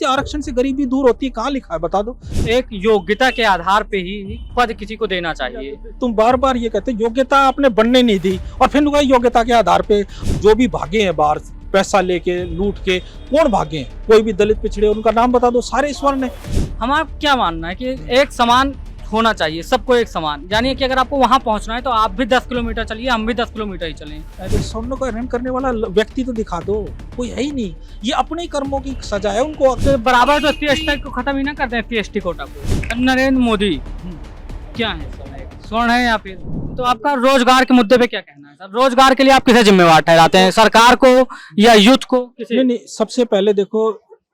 आरक्षण से गरीबी दूर होती है, कहाँ लिखा है बता दो। एक योग्यता के आधार पे ही पद किसी को देना चाहिए। तुम बार बार ये कहते हो योग्यता आपने बनने नहीं दी, और फिर कहा योग्यता के आधार पे जो भी भागे हैं बाहर पैसा लेके लूट के, कौन भागे हैं? कोई भी दलित पिछड़े उनका नाम बता दो, सारे स्वर्ण है। हमारा क्या मानना है कि एक समान होना चाहिए, सबको एक समान, यानी कि अगर आपको वहां पहुंचना है तो आप भी 10 किलोमीटर चलिए, हम भी 10 किलोमीटर ही चलें। अरे स्वर्ण को हरण करने वाला व्यक्ति तो दिखा दो, कोई है ही नहीं। ये अपने ही कर्मों की सजा है उनको। तो बराबर तो SC/ST को खत्म ही ना करते हैं, SC/ST कोटा को। नरेंद्र मोदी क्या है, स्वर्ण है या फिर? तो आपका रोजगार के मुद्दे पे क्या कहना है सर? रोजगार के लिए आप किसे जिम्मेवार ठहराते हैं, सरकार को या यूथ को? नहीं, सबसे पहले देखो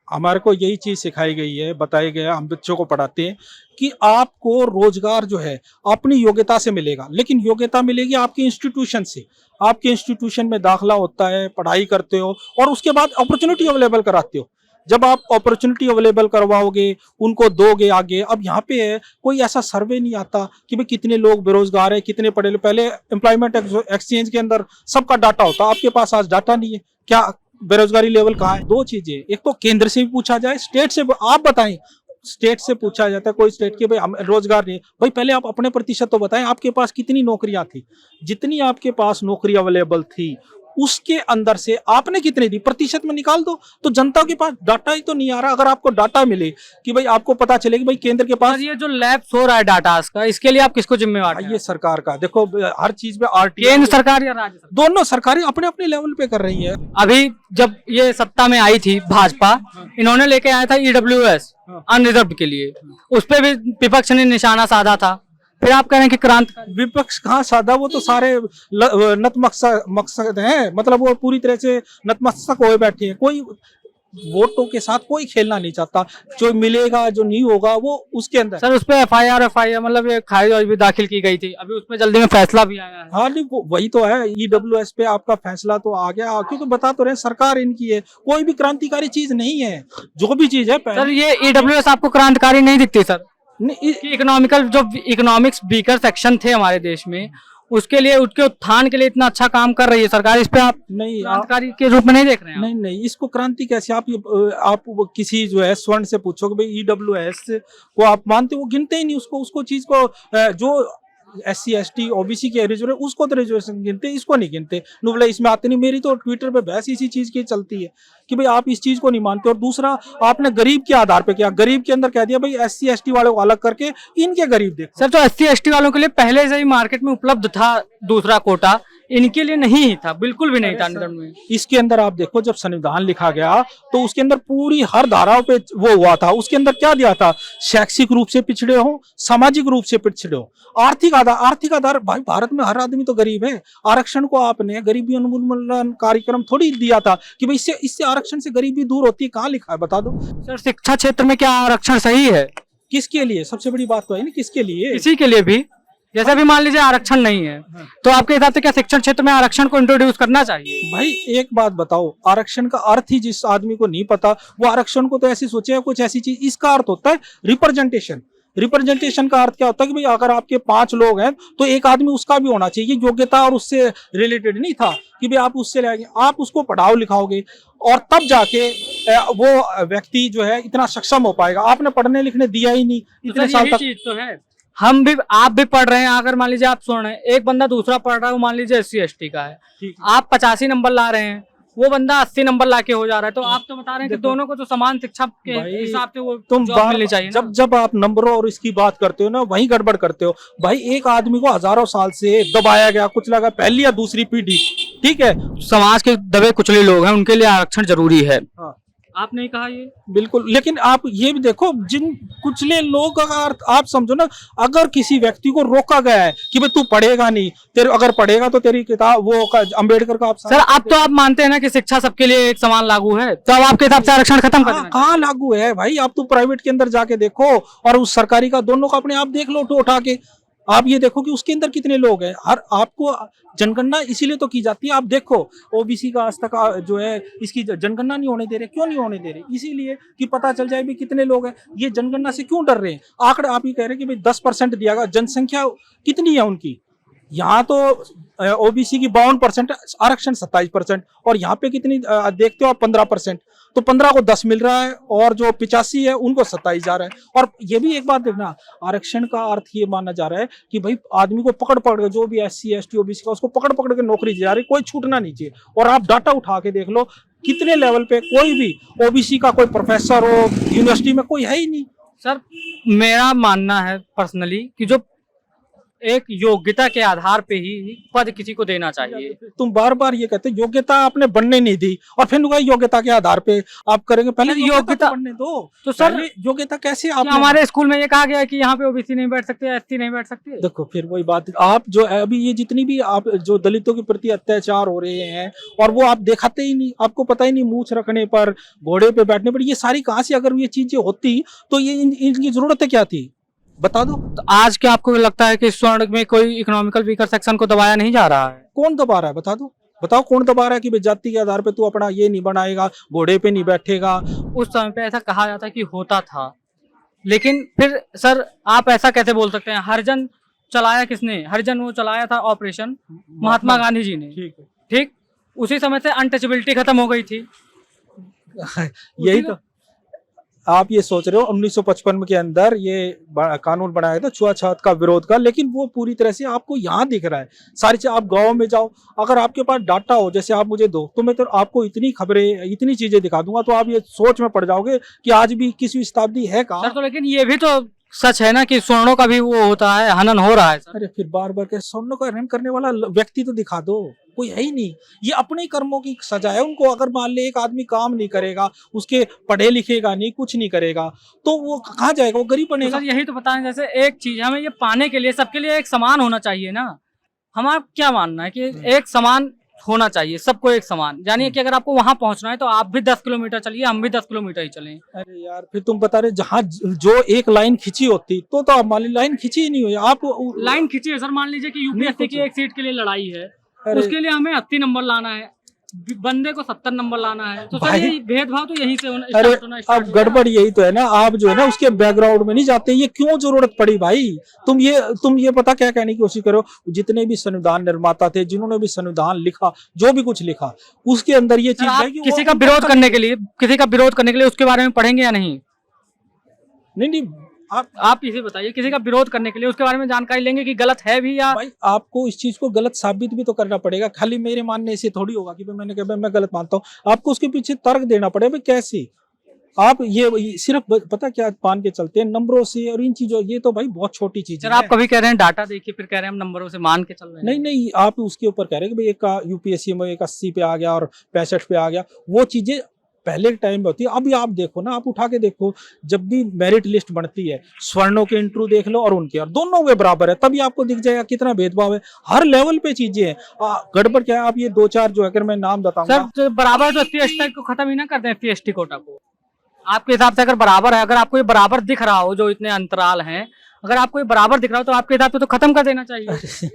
हमारे को यही चीज सिखाई गई है, बताया गया, हम बच्चों को पढ़ाते हैं कि आपको रोजगार जो है अपनी योग्यता से मिलेगा, लेकिन योग्यता मिलेगी आपके इंस्टीट्यूशन से। आपके इंस्टीट्यूशन में दाखला होता है, पढ़ाई करते हो और उसके बाद अपॉर्चुनिटी अवेलेबल कराते हो। जब आप अपॉर्चुनिटी अवेलेबल करवाओगे, उनको दोगे आगे। अब यहाँ पे है कोई ऐसा सर्वे नहीं आता कि भाई कितने लोग बेरोजगार है, कितने पढ़े। पहले एम्प्लॉयमेंट एक्सचेंज के अंदर सबका डाटा होता, आपके पास आज डाटा नहीं है। क्या बेरोजगारी लेवल कहाँ है? दो चीजें, एक तो केंद्र से भी पूछा जाए, स्टेट से आप बताएं। स्टेट से पूछा जाता है कोई स्टेट के भाई हम रोजगार नहीं, भाई पहले आप अपने प्रतिशत तो बताएं, आपके पास कितनी नौकरियां थी, जितनी आपके पास नौकरी अवेलेबल थी उसके अंदर से आपने कितनी दी, प्रतिशत में निकाल दो। तो जनता के पास डाटा ही तो नहीं आ रहा। अगर आपको डाटा मिले कि भाई आपको पता चले कि भाई केंद्र के पास ये जो लैप्स हो रहा है डाटा का, इसके लिए आप किसको जिम्मेवार हैं? ये सरकार का। देखो हर चीज में केंद्र सरकार या राज्य सरकार, दोनों सरकारें अपने अपने लेवल पे कर रही है। अभी जब ये सत्ता में आई थी भाजपा, इन्होंने लेके आया था EWS अनरिजर्व के लिए, उस पर भी विपक्ष ने निशाना साधा था। फिर आप कह रहे हैं कि क्रांति, विपक्ष कहाँ साधा, वो तो सारे नतमस्तक हैं, मतलब वो पूरी तरह से नतमस्तक हुए बैठे हैं। कोई वोटों के साथ कोई खेलना नहीं चाहता, जो मिलेगा जो नहीं होगा वो उसके अंदर। सर उस पर FIR मतलब ये खारिज भी दाखिल की गई थी, अभी उसमें जल्दी में फैसला भी आया है। हाँ नहीं, वही तो है, EWS पे आपका फैसला तो आ गया, क्योंकि बता तो रहे सरकार इनकी है, कोई भी क्रांतिकारी चीज नहीं है। जो भी चीज है सर ये EWS आपको क्रांतिकारी नहीं दिखती सर? इकोनॉमिकल जो इकोनॉमिक्स वीकर सेक्शन थे हमारे देश में, उसके लिए, उसके उत्थान के लिए इतना अच्छा काम कर रही है सरकार, इस पे आप नहीं क्रांतिकारी के रूप में नहीं देख रहे हैं? नहीं, इसको क्रांति कैसे? आप किसी जो है स्वर्ण से पूछोगे भाई EWS को आप मानते, वो गिनते ही नहीं उसको चीज को। जो SC/ST OBC के रिजर्वेशन, उसको तो रिजर्वेशन गिनते, इसको नहीं गिनते। बोले इसमें आते नहीं। मेरी तो ट्विटर पे बहस इसी चीज की चलती है कि भाई आप इस चीज को नहीं मानते। और दूसरा, आपने गरीब के आधार पे किया, गरीब के अंदर कह दिया भाई SC/ST वालों को अलग करके इनके गरीब देखो। सर तो SC/ST वालों के लिए पहले से ही मार्केट में उपलब्ध था दूसरा कोटा, इनके लिए नहीं था, बिल्कुल भी नहीं था अंदर में। इसके अंदर आप देखो, जब संविधान लिखा गया तो उसके अंदर पूरी हर धाराओं पे वो हुआ था। उसके अंदर क्या दिया था? शैक्षिक रूप से पिछड़े हो, सामाजिक रूप से पिछड़े हो, आर्थिक आधार। भाई भारत में हर आदमी तो गरीब है। आरक्षण को आपने गरीबी उन्मूलन कार्यक्रम थोड़ी दिया था कि भाई इससे आरक्षण से गरीबी दूर होती है, कहाँ लिखा है बता दो। सर शिक्षा क्षेत्र में क्या आरक्षण सही है? किसके लिए? सबसे बड़ी बात तो है ना, किसके लिए? इसी के लिए भी, जैसे भी मान लीजिए आरक्षण नहीं है, तो आपके हिसाब से क्या शिक्षण क्षेत्र में आरक्षण को इंट्रोड्यूस करना चाहिए? भाई एक बात बताओ, आरक्षण का अर्थ ही जिस आदमी को नहीं पता, वो आरक्षण को तो ऐसे सोचेगा कुछ ऐसी चीज। इसका अर्थ होता है रिप्रेजेंटेशन। रिप्रेजेंटेशन का अर्थ क्या होता है कि भाई अगर आपके 5 लोग हैं तो एक आदमी उसका भी होना चाहिए। योग्यता और उससे रिलेटेड नहीं था कि भाई आप उससे लाएंगे, आप उसको पढ़ाओ लिखाओगे और तब जाके वो व्यक्ति जो है इतना सक्षम हो पाएगा। आपने पढ़ने लिखने दिया ही नहीं इतने साल तक। चीज तो है, हम भी, आप भी पढ़ रहे हैं, अगर मान लीजिए आप सुन रहे हैं, एक बंदा दूसरा पढ़ रहा है, वो मान लीजिए SC/ST का है, आप 85 नंबर ला रहे हैं, वो बंदा 80 नंबर लाके हो जा रहा है, तो आप तो बता रहे हैं कि दोनों को तो समान शिक्षा के हिसाब से वो जॉब मिलनी चाहिए। जब आप नंबरों और इसकी बात करते हो ना, वहीं गड़बड़ करते हो। भाई एक आदमी को हजारों साल से दबाया गया, कुचला गया, पहली या दूसरी पीढ़ी, ठीक है। समाज के दबे कुचले लोग हैं, उनके लिए आरक्षण जरूरी है। हाँ। आपने कहा ये बिल्कुल, लेकिन आप ये भी देखो, जिन कुचले लोग, अगर आप समझो ना, अगर किसी व्यक्ति को रोका गया है कि भाई तू पढ़ेगा नहीं, तेरे अगर पढ़ेगा तो तेरी किताब वो अंबेडकर का। सर अब तो आप मानते हैं ना कि शिक्षा सबके लिए एक समान लागू है, तो अब आपके हिसाब से आरक्षण खत्म कर देना? कहाँ लागू है भाई? आप तो प्राइवेट के अंदर जाके देखो और उस सरकारी का, दोनों का अपने आप देख लो उठा के। आप ये देखो कि उसके अंदर कितने लोग हैं। हर आपको जनगणना इसीलिए तो की जाती है। आप देखो OBC का आज तक जो है इसकी जनगणना नहीं होने दे रहे। क्यों नहीं होने दे रहे? इसीलिए कि पता चल जाए भी कितने लोग हैं। ये जनगणना से क्यों डर रहे हैं? आंकड़े आप ही कह रहे हैं कि भाई 10% दिया गया, जनसंख्या कितनी है उनकी? यहाँ तो ओबीसी की 52% आरक्षण 27%, और यहाँ पे कितनी देखते हो आप 15%, तो 15 को 10 मिल रहा है, और जो 85 है उनको 27 जा रहा है। और ये भी एक बात देखना, आरक्षण का अर्थ ये माना जा रहा है कि भाई आदमी को पकड़ पकड़ के, जो भी SC ST OBC का, उसको पकड़ पकड़ के नौकरी दी जा रही, कोई छूटना नहीं चाहिए। और आप डाटा उठा के देख लो, कितने लेवल पे कोई भी ओबीसी का कोई प्रोफेसर हो यूनिवर्सिटी में, कोई है ही नहीं। सर मेरा मानना है पर्सनली कि जो एक योग्यता के आधार पे ही पद किसी को देना चाहिए। तुम बार बार ये कहते योग्यता आपने बनने नहीं दी, और फिर योग्यता के आधार पे आप करेंगे, पहले योग्यता बनने दो। तो सर योग्यता कैसे आप, हमारे स्कूल में ये कहा गया है कि यहाँ पे ओबीसी नहीं बैठ सकते, SC नहीं बैठ सकते। देखो फिर वही बात, आप जो अभी ये जितनी भी आप जो दलितों के प्रति अत्याचार हो रहे हैं, और वो आप दिखाते ही नहीं, आपको पता ही नहीं, मूछ रखने पर, घोड़े पे बैठने पर, ये सारी कहाँ से, अगर ये चीजें होती तो ये इनकी जरूरत क्या थी, बता दो। तो आज क्या आपको लगता है कि स्वर्ण में कोई इकोनॉमिकल वीकर सेक्शन को दबाया नहीं जा रहा है? कौन दबा रहा है, बता दो, बताओ कौन दबा रहा है कि जाति के आधार पे तू अपना ये नहीं बनाएगा, घोड़े पे नहीं बैठेगा। उस समय पे ऐसा कहा जाता कि होता था, लेकिन फिर सर आप ऐसा कैसे बोल सकते हैं? हरिजन चलाया किसने? हरिजन वो चलाया था ऑपरेशन महात्मा गांधी जी ने, ठीक। उसी समय से अनटचेबिलिटी खत्म हो गई थी। यही तो आप ये सोच रहे हो, 1955 के अंदर ये कानून बनाया था छुआछूत का विरोध का, लेकिन वो पूरी तरह से आपको यहाँ दिख रहा है। सारी चीज, आप गाँव में जाओ, अगर आपके पास डाटा हो, जैसे आप मुझे दो, तो मैं तो आपको इतनी खबरें, इतनी चीजें दिखा दूंगा, तो आप ये सोच में पड़ जाओगे कि आज भी 21वीं शताब्दी है कहाँ। तो लेकिन ये भी तो सच है ना कि स्वर्णों का भी वो होता है, हनन हो रहा है सर। अरे फिर बार बार के स्वर्णों का हनन करने वाला व्यक्ति तो दिखा दो, कोई है ही नहीं। ये अपने कर्मों की सजा है उनको। अगर मान ले एक आदमी काम नहीं करेगा, उसके पढ़े लिखेगा नहीं, कुछ नहीं करेगा, तो वो कहाँ जाएगा, वो गरीब बनेगा। तो यही तो बताएं, जैसे एक चीज हमें ये पाने के लिए सबके लिए एक समान होना चाहिए ना। हमारा क्या मानना है कि एक समान होना चाहिए, सबको एक समान, यानी कि अगर आपको वहां पहुंचना है तो आप भी 10 किलोमीटर चलिए, हम भी 10 किलोमीटर ही चलें। अरे यार फिर तुम बता रहे जहाँ जो एक लाइन खिंची होती, तो आप मान ली लाइन खिंची ही नहीं हुई, आप लाइन खिंची है सर। मान लीजिए कि यूपीएससी की एक सीट के लिए लड़ाई है, उसके लिए हमें 80 नंबर लाना है, बंदे को 70 नंबर लाना है, तो सर ये भेदभाव तो यहीं से होना। अब गड़बड़ यही तो है ना, आप जो है ना उसके बैकग्राउंड में नहीं जाते, ये क्यों जरूरत पड़ी भाई। तुम ये पता क्या कहने की कोशिश करो, जितने भी संविधान निर्माता थे, जिन्होंने भी संविधान लिखा, जो भी कुछ लिखा, उसके अंदर ये चीज है कि किसी का विरोध करने के लिए उसके बारे में पढ़ेंगे या नहीं? नहीं, आप इसे बताइए, किसी का विरोध करने के लिए उसके बारे में जानकारी लेंगे कि गलत है भी, या भाई आपको इस चीज को गलत साबित भी तो करना पड़ेगा। खाली मेरे मानने से थोड़ी होगा कि मैंने कहा मैं गलत मानता हूँ, आपको उसके पीछे तर्क देना पड़ेगा। भाई कैसे आप ये सिर्फ पता क्या मान के चलते हैं नंबरों से और इन चीजों, ये तो भाई बहुत छोटी चीज है। आप कभी कह रहे हैं डाटा देखिए, फिर कह रहे हैं हम नंबरों से मान के चल रहे हैं। नहीं, आप उसके ऊपर कह रहे हैं कि भाई एक का यूपीएससी में एक 80 पे आ गया और 65 पे आ गया, वो चीजें पहले टाइम में होती है। अभी आप देखो ना, आप उठा के देखो, जब भी मेरिट लिस्ट बनती है, स्वर्णों के इंटरव्यू देख लो और उनके, और दोनों वे बराबर है, तभी आपको दिख जाएगा कितना भेदभाव है। हर लेवल पे चीजें हैं। गड़बड़ क्या है, आप ये 2-4 जो अगर मैं नाम बताऊंगा सर, बराबर तो SC को खत्म ही ना कर दें, SC कोटा को। आपके हिसाब से अगर बराबर है, अगर आपको ये बराबर दिख रहा हो, जो इतने अंतराल हैं, अगर आपको ये बराबर दिख रहा हो, तो आपके हिसाब से तो खत्म कर देना चाहिए।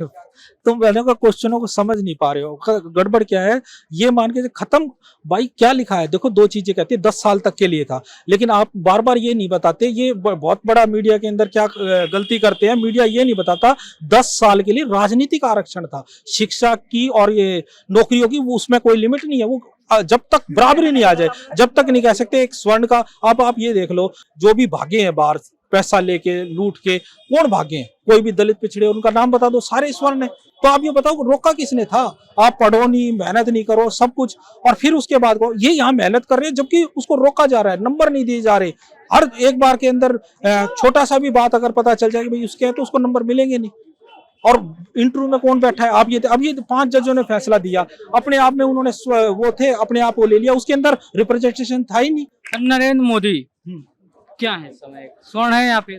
तुम पहले का क्वेश्चनों को समझ नहीं पा रहे हो। गड़बड़ क्या है, ये मान के खत्म। भाई क्या लिखा है देखो, 2 चीजें कहती है, 10 साल तक के लिए था, लेकिन आप बार बार ये नहीं बताते। ये बहुत बड़ा मीडिया के अंदर क्या गलती करते हैं, मीडिया ये नहीं बताता 10 साल के लिए राजनीतिक आरक्षण था, शिक्षा की और ये नौकरियों की, वो उसमें कोई लिमिट नहीं है। वो जब तक बराबरी नहीं आ जाए, जब तक नहीं कह सकते। एक स्वर्ण का आप ये देख लो, जो भी भागे हैं बाहर पैसा लेके लूट के, कौन भागे हैं? कोई भी दलित पिछड़े, उनका नाम बता दो, सारे स्वर्ण है। तो आप ये बताओ रोका किसने था? आप पढ़ो नहीं, मेहनत नहीं करो, सब कुछ, और फिर उसके बाद को ये यहाँ मेहनत कर रहे हैं, जबकि उसको रोका जा रहा है, नंबर नहीं दिए जा रहे। हर एक बार के अंदर छोटा सा भी बात अगर पता चल जाएगी भाई उसके है, तो उसको नंबर मिलेंगे नहीं। और इंटरव्यू में कौन बैठा है? आप ये अब ये 5 जजों ने फैसला दिया, अपने आप में उन्होंने वो थे, अपने आप वो ले लिया, उसके अंदर रिप्रेजेंटेशन था ही नहीं। नरेंद्र मोदी क्या है समय, स्वर्ण है या फिर